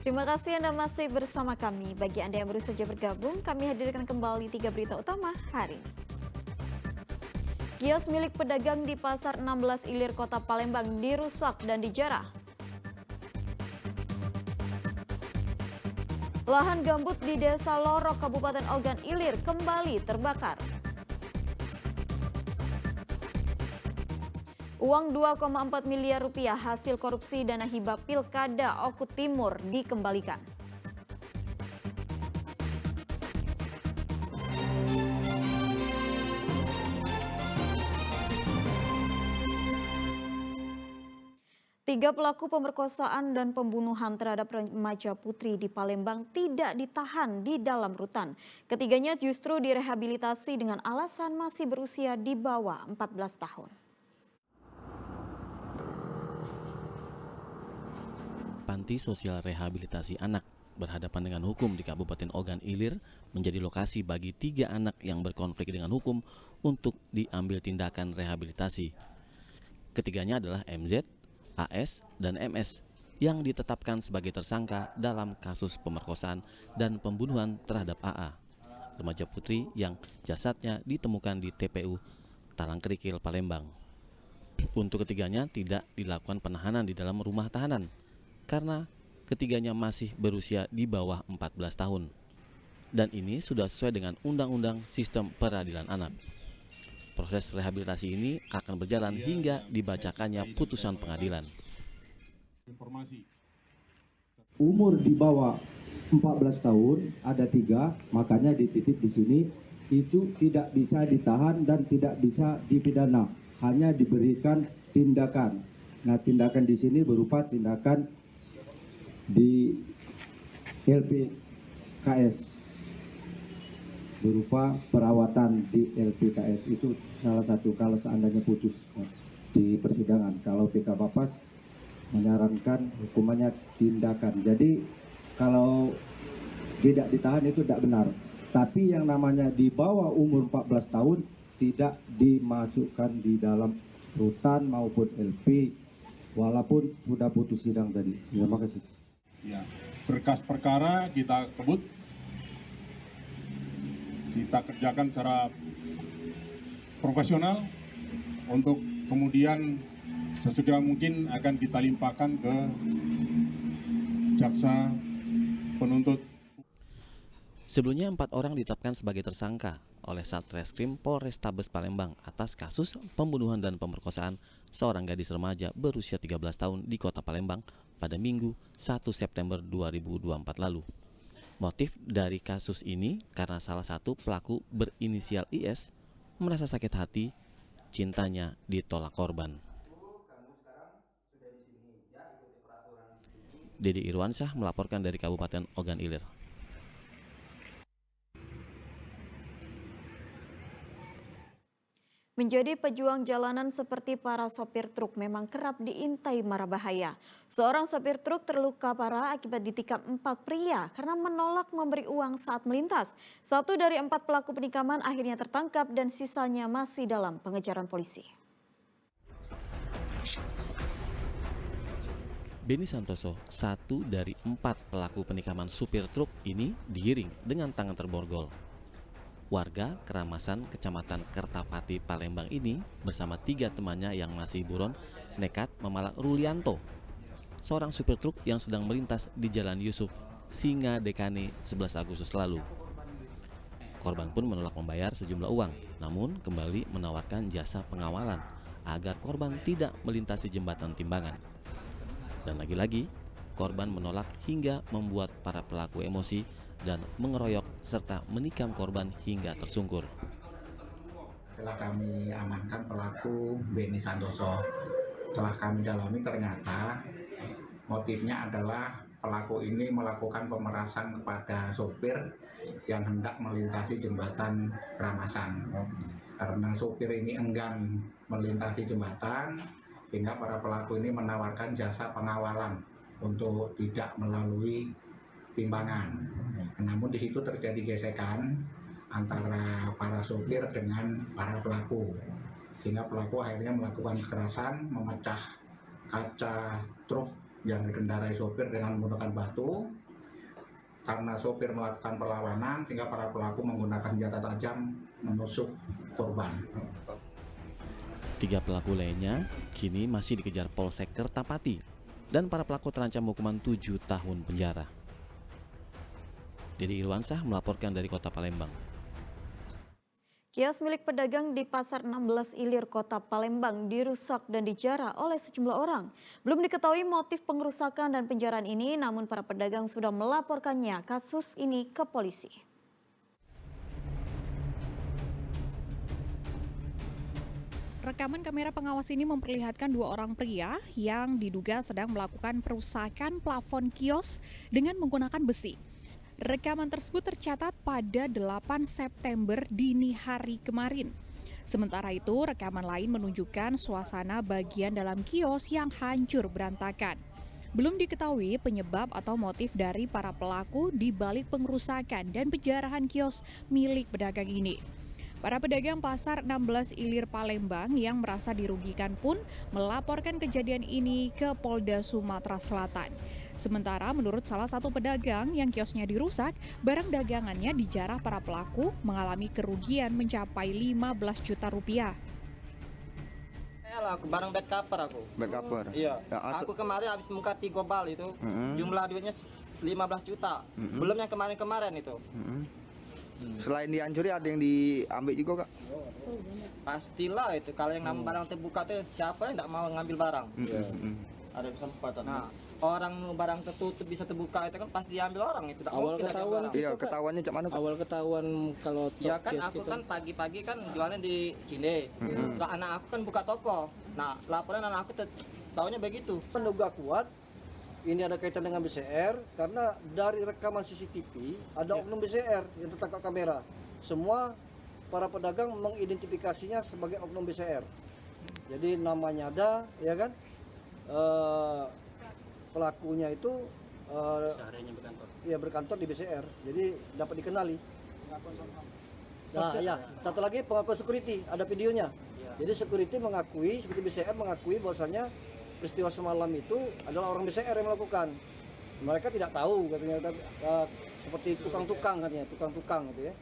Terima kasih Anda masih bersama kami. Bagi Anda yang baru saja bergabung, kami hadirkan kembali 3 berita utama hari ini. Kios milik pedagang di Pasar 16 Ilir Kota Palembang dirusak dan dijarah. Lahan gambut di Desa Lorok, Kabupaten Ogan Ilir kembali terbakar. Uang 2,4 miliar rupiah hasil korupsi dana hibah Pilkada Oku Timur dikembalikan. Tiga pelaku pemerkosaan dan pembunuhan terhadap remaja putri di Palembang tidak ditahan di dalam rutan. Ketiganya justru direhabilitasi dengan alasan masih berusia di bawah 14 tahun. Panti Sosial Rehabilitasi Anak berhadapan dengan hukum di Kabupaten Ogan Ilir menjadi lokasi bagi 3 anak yang berkonflik dengan hukum untuk diambil tindakan rehabilitasi. Ketiganya adalah MZ, AS, dan MS yang ditetapkan sebagai tersangka dalam kasus pemerkosaan dan pembunuhan terhadap AA, remaja putri yang jasadnya ditemukan di TPU Talangkerikil, Palembang. Untuk ketiganya tidak dilakukan penahanan di dalam rumah tahanan karena ketiganya masih berusia di bawah 14 tahun. Dan ini sudah sesuai dengan Undang-Undang Sistem Peradilan Anak. Proses rehabilitasi ini akan berjalan hingga dibacakannya putusan pengadilan. Umur di bawah 14 tahun ada 3, makanya dititip di sini itu tidak bisa ditahan dan tidak bisa dipidana, hanya diberikan tindakan. Nah, tindakan di sini berupa tindakan di LPKS, berupa perawatan di LPKS. Itu salah satu kalau seandainya putus di persidangan. Kalau PK Bapas menyarankan hukumannya tindakan. Jadi kalau tidak ditahan itu tidak benar. Tapi yang namanya di bawah umur 14 tahun tidak dimasukkan di dalam rutan maupun LP walaupun sudah putus sidang tadi. Terima kasih. Ya, berkas perkara kita kebut, kita kerjakan secara profesional untuk kemudian sesegera mungkin akan kita limpahkan ke jaksa penuntut. Sebelumnya 4 orang ditetapkan sebagai tersangka oleh Satreskrim Polrestabes Palembang atas kasus pembunuhan dan pemerkosaan seorang gadis remaja berusia 13 tahun di Kota Palembang pada Minggu 1 September 2024 lalu. Motif dari kasus ini karena salah satu pelaku berinisial IS merasa sakit hati cintanya ditolak korban. Dedi Irwansyah melaporkan dari Kabupaten Ogan Ilir. Menjadi pejuang jalanan seperti para sopir truk memang kerap diintai mara bahaya. Seorang sopir truk terluka parah akibat ditikam 4 pria karena menolak memberi uang saat melintas. 1 dari 4 pelaku penikaman akhirnya tertangkap dan sisanya masih dalam pengejaran polisi. Beni Santoso, 1 dari 4 pelaku penikaman supir truk ini digiring dengan tangan terborgol. Warga Keramasan, Kecamatan Kertapati, Palembang ini bersama 3 temannya yang masih buron nekat memalak Rulianto, seorang supir truk yang sedang melintas di Jalan Yusuf Singa Dekane 11 Agustus lalu. Korban pun menolak membayar sejumlah uang, namun kembali menawarkan jasa pengawalan agar korban tidak melintasi jembatan timbangan. Dan lagi-lagi, korban menolak hingga membuat para pelaku emosi dan mengeroyok serta menikam korban hingga tersungkur. Setelah kami amankan pelaku Beni Santoso, setelah kami dalami ternyata motifnya adalah pelaku ini melakukan pemerasan kepada sopir yang hendak melintasi jembatan Keramasan. Karena sopir ini enggan melintasi jembatan, sehingga para pelaku ini menawarkan jasa pengawalan untuk tidak melalui timbangan. Namun di situ terjadi gesekan antara para sopir dengan para pelaku, sehingga pelaku akhirnya melakukan kekerasan, memecah kaca truk yang dikendarai sopir dengan menggunakan batu. Karena sopir melakukan perlawanan sehingga para pelaku menggunakan senjata tajam menusuk korban. 3 pelaku lainnya kini masih dikejar Polsek Kertapati dan para pelaku terancam hukuman 7 tahun penjara. Dedi Irwansah melaporkan dari Kota Palembang. Kios milik pedagang di Pasar 16 Ilir Kota Palembang dirusak dan dijarah oleh sejumlah orang. Belum diketahui motif pengerusakan dan penjarahan ini, namun para pedagang sudah melaporkannya kasus ini ke polisi. Rekaman kamera pengawas ini memperlihatkan 2 orang pria yang diduga sedang melakukan perusakan plafon kios dengan menggunakan besi. Rekaman tersebut tercatat pada 8 September dini hari kemarin. Sementara itu, rekaman lain menunjukkan suasana bagian dalam kios yang hancur berantakan. Belum diketahui penyebab atau motif dari para pelaku di balik pengerusakan dan penjarahan kios milik pedagang ini. Para pedagang Pasar 16 Ilir Palembang yang merasa dirugikan pun melaporkan kejadian ini ke Polda Sumatera Selatan. Sementara menurut salah satu pedagang yang kiosnya dirusak, barang dagangannya dijarah para pelaku mengalami kerugian mencapai 15 juta rupiah. Aku barang bed cover aku. Bed cover? Iya. Aku kemarin habis muka 3 bal itu, jumlah duitnya 15 juta. Belum yang kemarin-kemarin itu. Selain dihancuri ada yang diambil juga, Kak? Pastilah itu, kalau yang barang terbuka tuh siapa yang tidak mau ngambil barang? Ada kesempatan. Nah, orang barang tertutup bisa terbuka itu kan pasti diambil orang itu. Awal ketahuan Iya, ketahuannya cak mana? Awal ketahuan kalau ya kan aku kan pagi-pagi kan jualan di Cinde. Nah, anak aku kan buka toko. Nah, laporan anak aku tahunya begitu. Menduga kuat ini ada kaitan dengan BCR karena dari rekaman CCTV ada oknum BCR yang tertangkap kamera. Semua para pedagang mengidentifikasinya sebagai oknum BCR. Jadi namanya ada, ya kan? Pelakunya itu berkantor di BCR, jadi dapat dikenali. Nah, ya satu lagi pengakuan security, ada videonya. Jadi security mengakui, seperti BCR mengakui bahwasannya peristiwa semalam itu adalah orang BCR yang melakukan. Mereka tidak tahu katanya, seperti tukang-tukang katanya, tukang-tukang gitu ya.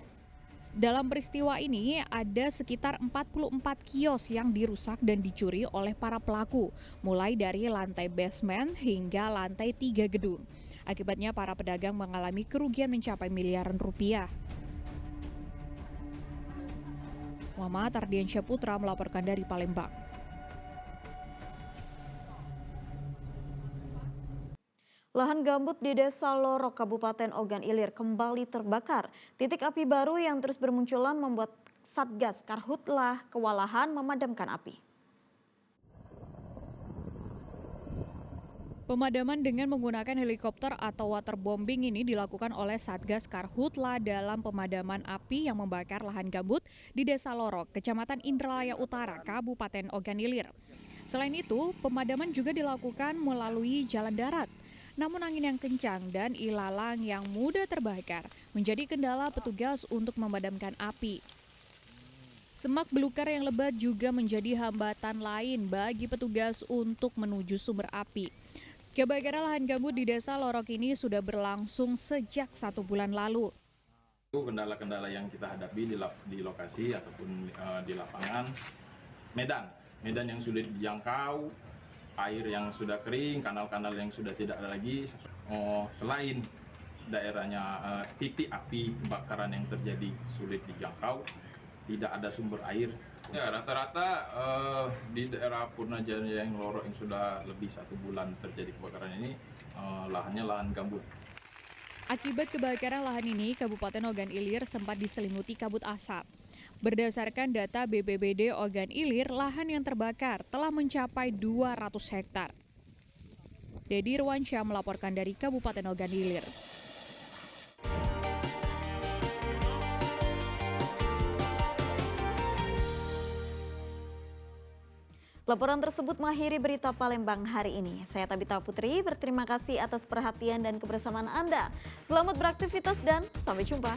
Dalam peristiwa ini ada sekitar 44 kios yang dirusak dan dicuri oleh para pelaku, mulai dari lantai basement hingga lantai 3 gedung. Akibatnya para pedagang mengalami kerugian mencapai miliaran rupiah. Muhammad Ardiansyah Putra melaporkan dari Palembang. Lahan gambut di Desa Lorok, Kabupaten Ogan Ilir kembali terbakar. Titik api baru yang terus bermunculan membuat Satgas Karhutlah kewalahan memadamkan api. Pemadaman dengan menggunakan helikopter atau waterbombing ini dilakukan oleh Satgas Karhutlah dalam pemadaman api yang membakar lahan gambut di Desa Lorok, Kecamatan Indralaya Utara, Kabupaten Ogan Ilir. Selain itu, pemadaman juga dilakukan melalui jalan darat. Namun angin yang kencang dan ilalang yang mudah terbakar menjadi kendala petugas untuk memadamkan api. Semak belukar yang lebat juga menjadi hambatan lain bagi petugas untuk menuju sumber api. Kebakaran lahan gambut di Desa Lorok ini sudah berlangsung sejak 1 bulan lalu. Kendala-kendala yang kita hadapi di lokasi ataupun di lapangan, medan yang sulit dijangkau, air yang sudah kering, kanal-kanal yang sudah tidak ada lagi, selain daerahnya titik api kebakaran yang terjadi sulit dijangkau, tidak ada sumber air. Ya, rata-rata di daerah Purnajaya yang Lorok yang sudah lebih 1 bulan terjadi kebakaran ini, lahannya lahan gambut. Akibat kebakaran lahan ini, Kabupaten Ogan Ilir sempat diselimuti kabut asap. Berdasarkan data BPBD Ogan Ilir, lahan yang terbakar telah mencapai 200 hektar. Dedi Irwansyah melaporkan dari Kabupaten Ogan Ilir. Laporan tersebut mengakhiri berita Palembang hari ini. Saya Tabita Putri, berterima kasih atas perhatian dan kebersamaan Anda. Selamat beraktivitas dan sampai jumpa.